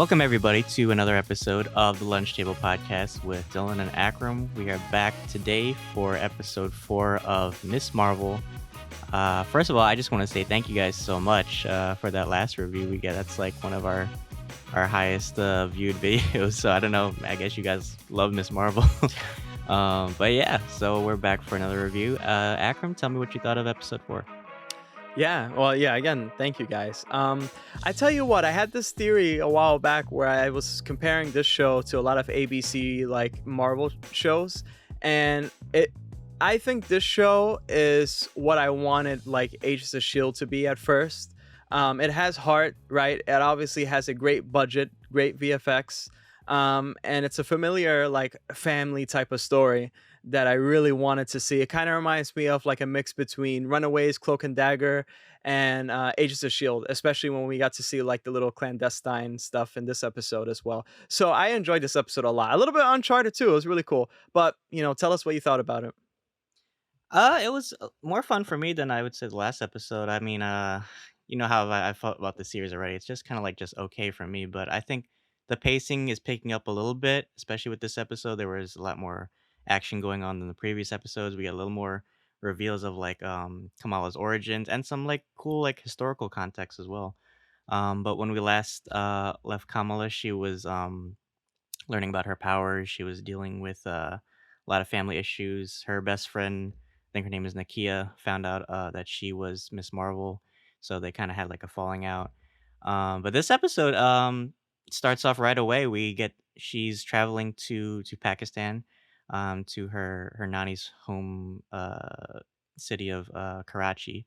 Welcome, everybody, to another episode of the Lunch Table Podcast with Dylan and Akram. We are back today for episode 4 of Miss Marvel. First of all, I just want to say thank you guys so much for that last review we get. That's like one of our highest viewed videos. So I don't know. I guess you guys love Miss Marvel. But yeah, so we're back for another review. Akram, tell me what you thought of episode 4. Again, thank you guys. I tell you what, I had this theory a while back where I was comparing this show to a lot of ABC like Marvel shows, and I think this show is what I wanted like Agents of S.H.I.E.L.D. to be at first. It has heart, right? It obviously has a great budget, great VFX, and it's a familiar like family type of story that I really wanted to see. It kind of reminds me of like a mix between Runaways, Cloak and Dagger, and Agents of S.H.I.E.L.D., especially when we got to see like the little clandestine stuff in this episode as well. So I enjoyed this episode a lot. A little bit Uncharted too. It was really cool. But, tell us what you thought about it. It was more fun for me than I would say the last episode. I mean, you know how I felt about the series already. It's just kind of like just okay for me, but I think the pacing is picking up a little bit, especially with this episode. There was a lot more action going on than the previous episodes. We got a little more reveals of like Kamala's origins and some like cool like historical context as well. But when we last left Kamala, she was learning about her powers. She was dealing with a lot of family issues. Her best friend, I think her name is Nakia, found out that she was Miss Marvel, so they kind of had like a falling out. But this episode starts off right away. She's traveling to Pakistan, to her nani's home city of Karachi.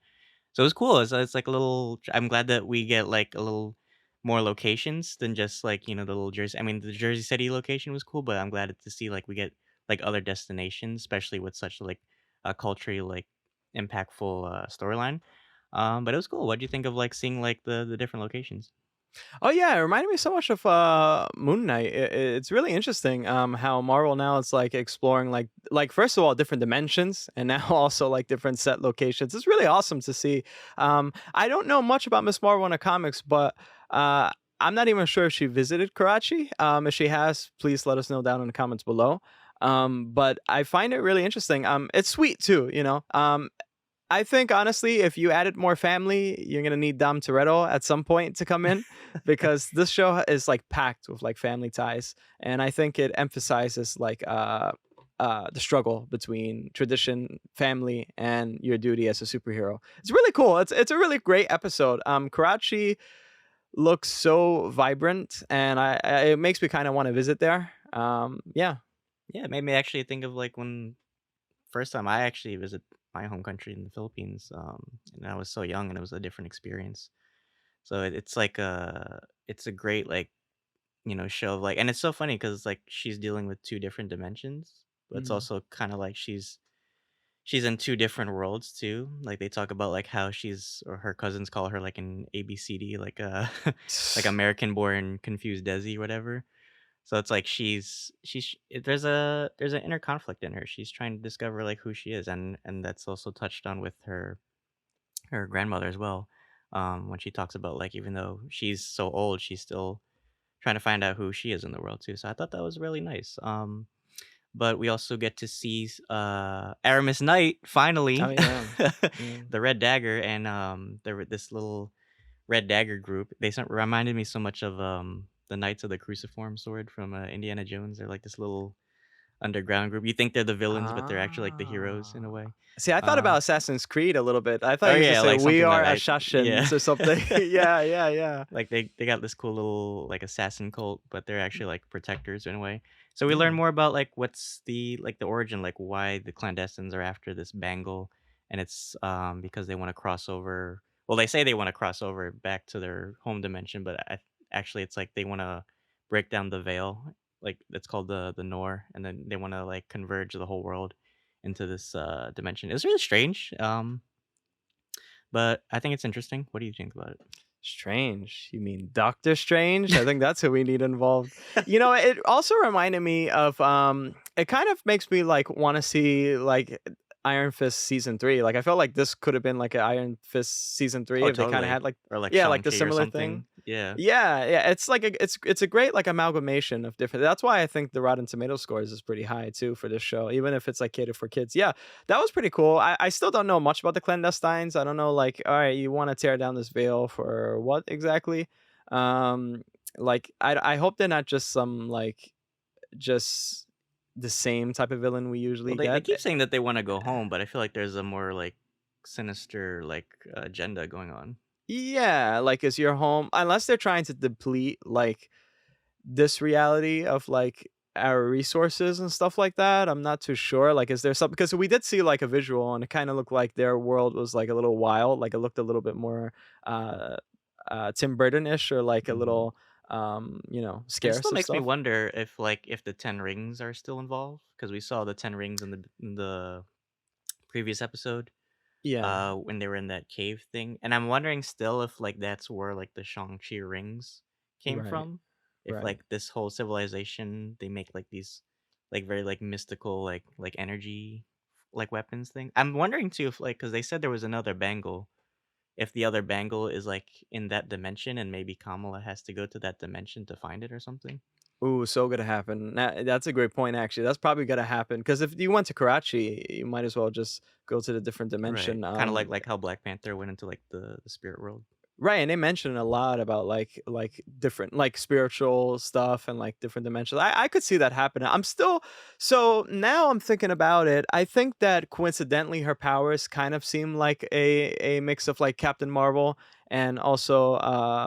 So it was cool. It's like a little. I'm glad that we get like a little more locations than just like the little Jersey. I mean, the Jersey City location was cool, but I'm glad to see like we get like other destinations, especially with such like a culturally like impactful storyline. But it was cool. What do you think of like seeing like the different locations? Oh yeah, it reminded me so much of Moon Knight. It's really interesting how Marvel now is like exploring like first of all different dimensions and now also like different set locations. It's really awesome to see. I don't know much about Miss Marvel in the comics, but I'm not even sure if she visited Karachi. If she has, please let us know down in the comments below. But I find it really interesting. It's sweet too, you know. I think honestly, if you added more family, you're gonna need Dom Toretto at some point to come in, because this show is like packed with like family ties, and I think it emphasizes like the struggle between tradition, family, and your duty as a superhero. It's really cool. It's a really great episode. Karachi looks so vibrant, and it makes me kind of want to visit there. Yeah. Yeah, it made me actually think of like when first time I actually visit my home country in the Philippines, and I was so young, and it was a different experience. So it's like it's a great like show of like, and it's so funny because it's like she's dealing with two different dimensions, but it's Mm. also kind of like she's in two different worlds too. Like they talk about like how she's or her cousins call her like an ABCD, like like American born confused Desi, whatever. So it's like there's an inner conflict in her. She's trying to discover like who she is, and that's also touched on with her grandmother as well. When she talks about like even though she's so old, she's still trying to find out who she is in the world too. So I thought that was really nice. But we also get to see Aramis Knight Oh finally, yeah. Yeah. the Red Dagger, and this little Red Dagger group. Reminded me so much of the Knights of the Cruciform Sword from Indiana Jones. They're like this little underground group. You think they're the villains, but they're actually like the heroes in a Ah. way. See, I thought Uh, about Assassin's Creed a little bit. I thought oh you were gonna yeah, say like we something are like that. Yeah. Assassins or something. Yeah, yeah, yeah. Like they got this cool little like assassin cult, but they're actually like protectors in a way. So we learn Yeah. more about like what's the origin, like why the clandestines are after this bangle, and it's because they want to cross over. Well, they say they want to cross over back to their home dimension, but actually it's like they want to break down the veil, like it's called the Nor, and then they want to like converge the whole world into this dimension. It's really strange, but I think it's interesting. What do you think about Strange. You mean Doctor Strange? I think that's who we need involved. It also reminded me of it kind of makes me like want to see like Iron Fist season 3. Like I felt like this could have been like an Iron Fist season 3 Oh, if they kind of totally. had like Or like yeah, like the Shang-Chi or similar something. thing. Yeah. Yeah, yeah, it's like it's a great, like, amalgamation of different that's why I think the Rotten Tomato scores is pretty high too for this show, even if it's, like, catered for kids. Yeah, that was pretty cool. I still don't know much about the clandestines. I don't know, like, alright, you wanna tear down this veil for what exactly? Um, like, I hope they're not just some, like, just the same type of villain we Well, usually they get. keep saying that they wanna go home, but I feel like there's a more, like, sinister, like, agenda going on. Yeah, like, is your home unless they're trying to deplete, like, this reality of, like, our resources and stuff like that, I'm not too sure, like, is there something because we did see, like, a visual, and it kinda looked like their world was, like, a little wild, like, it looked a little bit more, uh, Tim Burton-ish or, like, a Mhm. little, It still scarce of makes me stuff. wonder if, like, if the 10 rings are still involved because we saw the 10 rings in the previous episode, Yeah, when they were in that cave thing, and I'm wondering still if, like, that's where, like, the Shang-Chi rings came right, from. If, right. like, this whole civilization, they make, like, these, like, very, like, mystical, like, energy, like, weapons thing. I'm wondering too if, like, because they said there was another bangle, if the other bangle is, like, in that dimension and maybe Kamala has to go to that dimension to find it or something? Ooh, so gonna happen. That's a great point, actually. That's probably gonna happen because if you went to Karachi, you might as well just go to the different Right. dimension. Kinda like how Black Panther went into, like, the spirit world. Right, and they mention a lot about like different like spiritual stuff and like different dimensions. I could see that happening. I'm still so now I'm thinking about it. I think that coincidentally her powers kind of seem like a mix of like Captain Marvel and also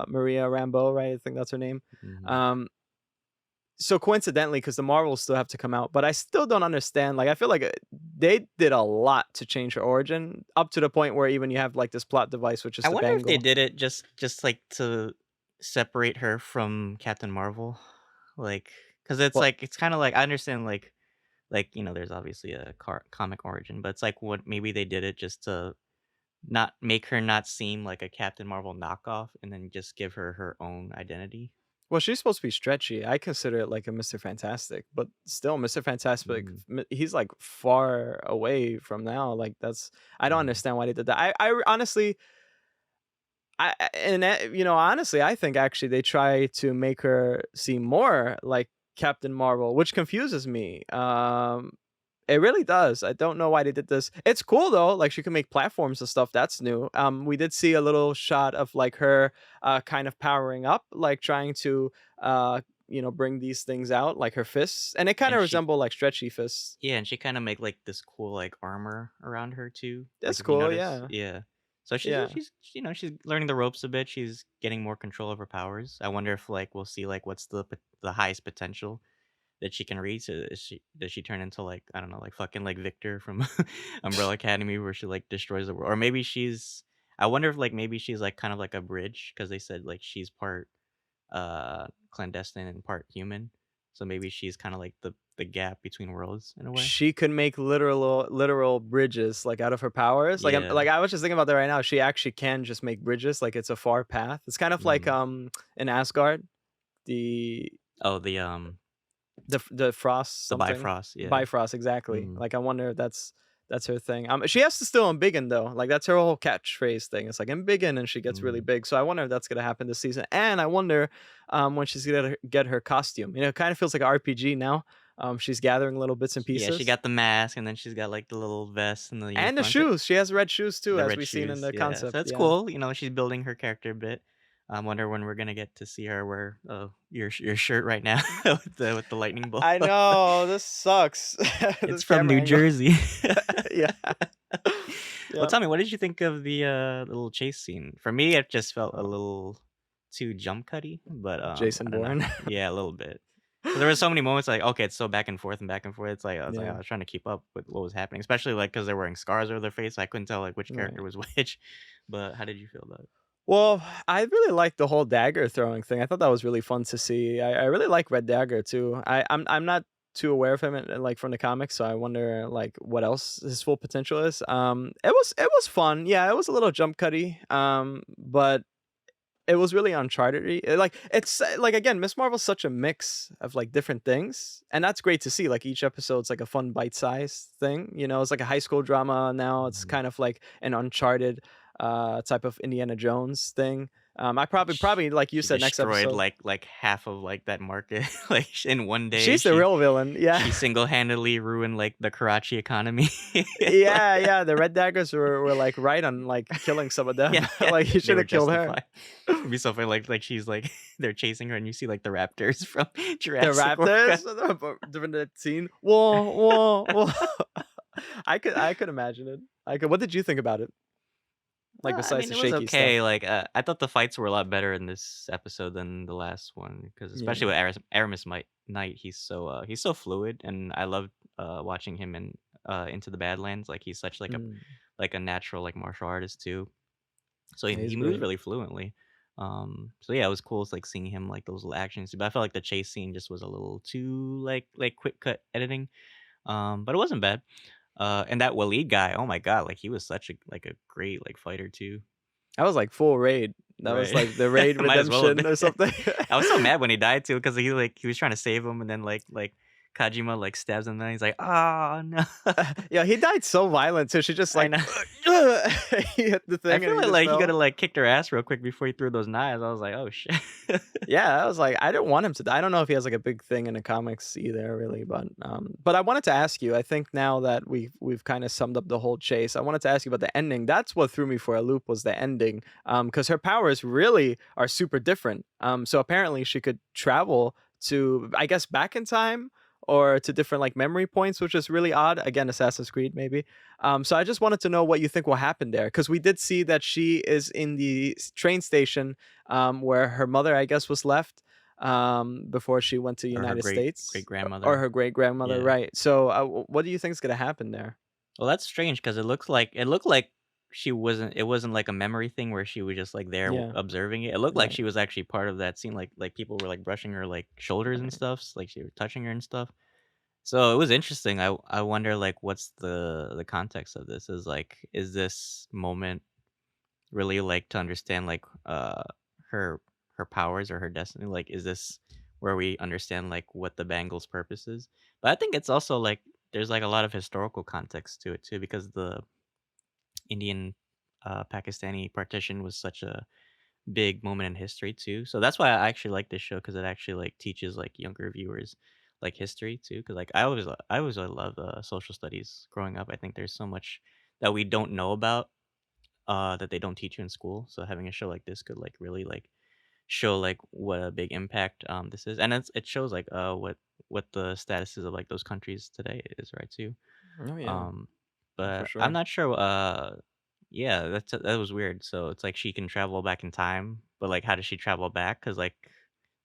Maria Rambeau, right? I think that's her name. Mhm. Um so coincidentally, because the Marvels still have to come out, but I still don't understand. Like, I feel like they did a lot to change her origin, up to the point where even you have like this plot device, which is I the wonder if they bangle. did it just, like, to separate her from Captain Marvel, like, because it's, Well, like it's kinda like I understand, there's obviously a comic origin, but it's, like, what maybe they did it just to not make her not seem like a Captain Marvel knockoff and then just give her her own identity. well, she's supposed to be stretchy. I consider it like a Mr. Fantastic, but still, Mr. Fantastic, Mhm, he's like far away from now. Like, that's I don't mhm. understand why they did that. Honestly, honestly, I think actually they try to make her seem more like Captain Marvel, which confuses me. It really does. I don't know why they did this. It's cool though. Like she can make platforms and stuff. That's new. We did see a little shot of like her kind of powering up, like trying to bring these things out, like her fists, and it kind And of she resemble like stretchy fists. Yeah, and she kinda make, like, this cool, like, armor around her too, like, That's if you cool. notice. Yeah, Yeah. So yeah. she's learning the ropes a bit, she's getting more control of her powers. I wonder if, like, we'll see, like, what's the highest potential that she can reach. Does she turn into, like, I don't know, like, fucking, like, Victor from Umbrella Academy where she, like, destroys the world? Or maybe I wonder if, like, maybe she's, like, kind of like a bridge because they said, like, she's part, clandestine and part human. So maybe she's kinda like the gap between worlds in a way? She could make literal bridges, like, out of her powers. Yeah. I was just thinking about that right now. She actually can just make bridges, like, it's a far path. It's kind of like, Mhm. in Asgard, the Oh, the Frost the something. Bifrost, yeah. Bifrost, exactly. Mhm. Like, I wonder if that's her thing. She has to still embiggen, though. Like, that's her whole catchphrase thing. It's like, "Embiggen," and she gets really Mhm. big. So I wonder if that's gonna happen this season, and I wonder, when she's gonna get her costume. It kinda feels like a RPG now. She's gathering little bits and Yeah, she pieces. got the mask, and then she's got, like, the little vest and the And the uniform. shoes, she has red shoes too, The as red we've seen in shoes, the yeah. So concept, it's yeah. cool, she's building her character a bit. I wonder when we're gonna get to see her wear, your shirt right now with the lightning bolt. I know, this sucks. It's This from camera New angle. Jersey. Yeah. Well, Yep. tell me, what did you think of the little chase scene? For me, it just felt a little too jump cutty, but, Jason I don't know. Bourne. Yeah, a little bit. 'Cause there were so many moments like, okay, it's so back and forth and back and forth. It's like I Yeah, was trying to keep up with what was happening, especially, like, because 'cause they're wearing scars over their face. I couldn't tell, like, which right. character was which. But how did you feel about it? Well, I really liked the whole dagger throwing thing. I thought that was really fun to see. I really like Red Dagger too. I'm not too aware of him like from the comics, so I wonder like what else his full potential is. It was fun. Yeah, it was a little jump cutty. But it was really uncharted like, it's, like, again, Miss Marvel's such a mix of, like, different things, and that's great to see, like, each episode's, like, a fun bite-sized thing, it's like a high school drama now, it's Mhm. kind of like an Uncharted, type of Indiana Jones thing, I probably like you She said next destroyed, episode. like, half of, like, that market, like, in one day, She's the real villain. Yeah. she single-handedly ruined, like, the Karachi economy. Like Yeah, yeah, the Red Daggers were, like, right on, like, killing some of yeah, them. yeah, Like, he they should were have killed her. justified. It'd be so funny, like, she's, like they're chasing her, and you see, like, the raptors from The Jurassic World. Raptors during that scene. Whoa, whoa, whoa. I could imagine it. I could. What did you think about it? Like, I besides mean, the it was shaky stuff? okay, like, I thought the fights were a lot better in this episode than the last one, because especially Yeah. with Aramis Might Knight, he's so fluid, and I loved, watching him in, Into the Badlands, like, he's such, Mm. like, a natural, like, martial artist too, so Yeah, he he's moves great. really fluently, so yeah, it was cool, it's like, seeing him, like, those little actions, but I felt like the chase scene just was a little too, like, quick cut editing, but it wasn't bad, and that Waleed guy, oh my god, like, he was such a great, like, fighter too. That was, like, full raid. That was, Right. like, the raid Might as well have redemption or been. something. I was so mad when he died too, because he was trying to save him, and then, like, Kajima, like, stabs him, and he's like, "Oh, no." Yeah, he died so violent too. She just, I like, know. he hit the I thing and feel he just like he coulda, fell. like, kicked her ass real quick before he threw those knives. I was like, "Oh, shit." Yeah, I was like, I didn't want him to die. I don't know if he has like a big thing in the comics either, really, but I wanted to ask you. I think now that we've kind of summed up the whole chase, I wanted to ask you about the ending. That's what threw me for a loop was the ending, because her powers really are super different. So apparently she could travel to, I guess, back in time or to different like memory points, which is really odd. Again, Assassin's Creed, maybe. So I just wanted to know what you think will happen there, because we did see that she is in the train station where her mother, I guess, was left before she went to Or her United States or great-grandmother. her great grandmother, Yeah. right? So, what do you think is gonna happen there? Well, that's strange because it looked like it wasn't like a memory thing where she was just, like, there Yeah, observing it. It looked like right. she was actually part of that scene, like, people were, like, brushing her, like, shoulders and Right. stuff, like, she were touching her and stuff. So, it was interesting. I wonder, like, what's the context of this? Is this moment really, like, to understand, like, her her powers or her destiny? Like, is this where we understand, like, what the bangle's purpose is? But I think it's also, like, there's, like, a lot of historical context to it too because the Indian, Pakistani partition was such a big moment in history too. So that's why I actually like this show because it actually, like, teaches, like, younger viewers, like, history too. Because like, I always really loved, social studies growing up. I think there's so much that we don't know about, that they don't teach you in school. So having a show like this could, like, really, like, show, like, what a big impact, this is. And it shows, like, what the status is of, like, those countries today is, right, too. Oh yeah, Um, for but I'm sure. not sure, yeah, that was weird. So it's like she can travel back in time, but, like, how does she travel back? Because like,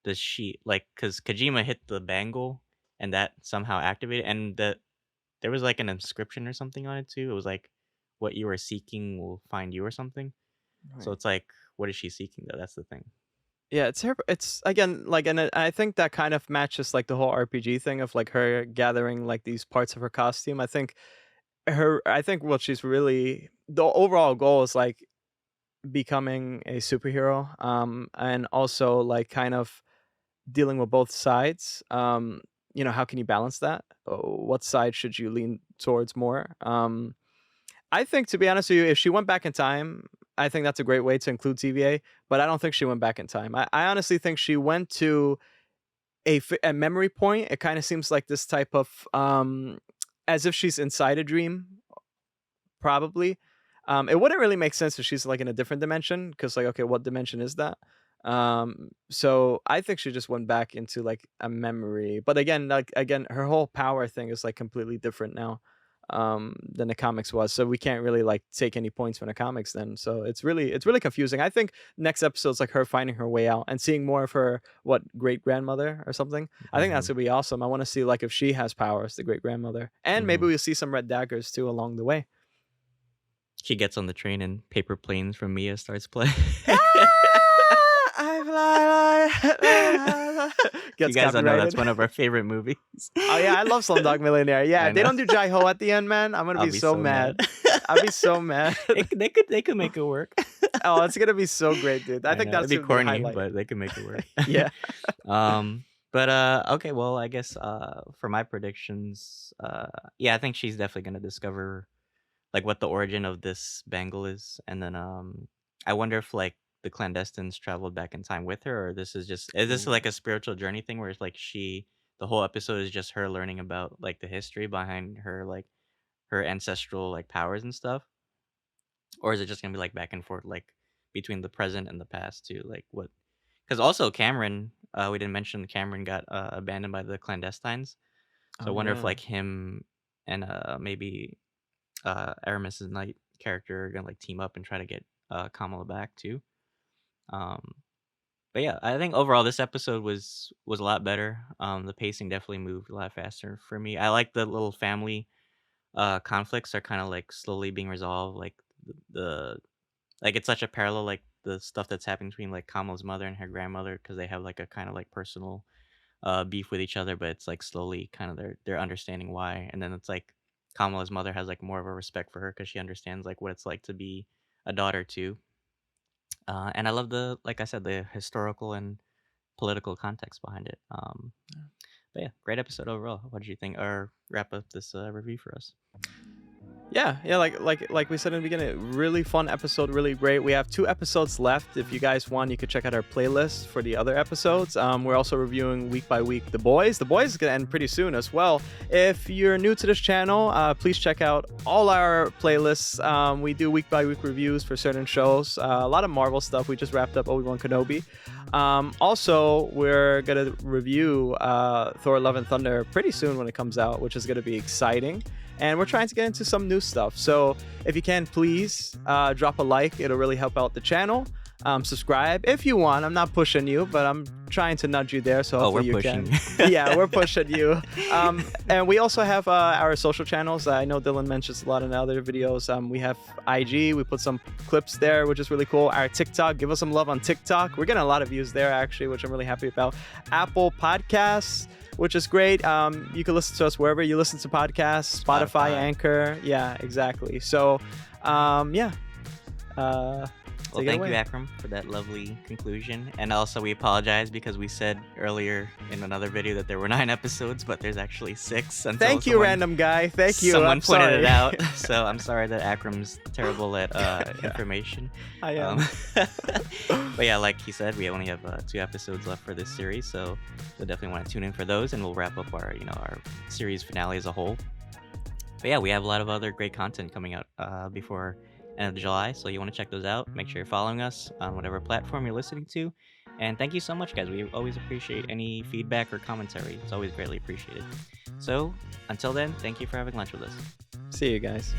does she like? Because Kojima hit the bangle and that somehow activated and there was, like, an inscription or something on it too. It was like, "What you are seeking will find you," or something. So Right. it's like, what is she seeking though? That's the thing. Yeah, it's again like, and I think that kind of matches like the whole RPG thing of like her gathering like these parts of her costume. I think what she's really the overall goal is like becoming a superhero, and also like kind of dealing with both sides. How can you balance that? What side should you lean towards more? I think, to be honest with you, if she went back in time, I think that's a great way to include TVA. But I don't think she went back in time. I honestly think she went to a memory point. It kind of seems like this type of as if she's inside a dream, probably. It wouldn't really make sense if she's like in a different dimension, because like, okay, what dimension is that? So I think she just went back into like a memory. But again, her whole power thing is like completely different now than the comics was. So we can't really like take any points from the comics then. So it's really confusing. I think next episode's like her finding her way out and seeing more of her what great grandmother or something. I think that's Mhm, gonna be awesome. I want to see like if she has powers, the great grandmother, and maybe mhm. we'll see some red daggers too along the way. She gets on the train and Paper Planes from Mia starts playing. Ah, I fly You gets guys don't know that's copyrighted. one of our favorite movies. Oh yeah, I love Slumdog Millionaire. Yeah, I they know. don't do Jai Ho at the end, man. I'm gonna I'll be be so so mad. mad. I'll be so mad. They could make it work. Oh, it's gonna be so great, dude. I I think know. It'd that's be gonna be the corny, highlight. but they can make it work. Yeah. But, okay, well, I guess, for my predictions, yeah, I think she's definitely gonna discover, like, what the origin of this bangle is, and then, I wonder if, like, the clandestines traveled back in time with her, or this is this Ooh. like a spiritual journey thing where it's like the whole episode is just her learning about like the history behind her like her ancestral like powers and stuff, or is it just gonna be like back and forth like between the present and the past too, like what? Because also Cameron, we didn't mention Cameron got abandoned by the clandestines, so I Oh wonder if yeah. like him and maybe Aramis's Knight character are gonna like team up and try to get Kamala back too. Um, but yeah, I think overall this episode was a lot better. The pacing definitely moved a lot faster for me. I like the little family conflicts are kind of like slowly being resolved. Like the like it's such a parallel like the stuff that's happening between like Kamala's mother and her grandmother because they have like a kind of like personal beef with each other, but it's like slowly kind of they're understanding why, and then it's like Kamala's mother has like more of a respect for her because she understands like what it's like to be a daughter too. And I love the like I said the historical and political context behind it. But yeah, great episode overall. What did you think? Or wrap up this review for us. Yeah, yeah, like we said in the beginning, really fun episode, really great. We have 2 episodes left. If you guys want, you could check out our playlist for the other episodes. We're also reviewing week by week The Boys. The Boys is gonna end pretty soon as well. If you're new to this channel, please check out all our playlists. We do week by week reviews for certain shows. A lot of Marvel stuff. We just wrapped up Obi-Wan Kenobi. Also, we're gonna review Thor: Love and Thunder pretty soon when it comes out, which is gonna be exciting. And we're trying to get into some new stuff. So if you can, please drop a like. It'll really help out the channel. Subscribe if you want. I'm not pushing you, but I'm trying to nudge you there. So Oh, we're hopefully you pushing. can. Yeah, we're pushing you. And we also have our social channels. I know Dylan mentions a lot in other videos. We have IG. We put some clips there, which is really cool. Our TikTok. Give us some love on TikTok. We're getting a lot of views there, actually, which I'm really happy about. Apple Podcasts, which is great. You can listen to us wherever you listen to podcasts, Spotify, Spotify. Anchor. Yeah, exactly. So, yeah. Well, Take it thank you, away. Akram, for that lovely conclusion. And also, we apologize because we said earlier in another video that there were 9 episodes, but there's actually 6 until Thank you, random guy. Thank you. someone I'm pointed sorry. it out. So I'm sorry that Akram's terrible at information. I am. But yeah, like he said, we only have 2 episodes left for this series, so you'll definitely want to tune in for those, and we'll wrap up our our series finale as a whole. But yeah, we have a lot of other great content coming out before end of July, so you want to check those out. Make sure you're following us on whatever platform you're listening to. And thank you so much, guys. We always appreciate any feedback or commentary. It's always greatly appreciated. So until then, thank you for having lunch with us. See you guys.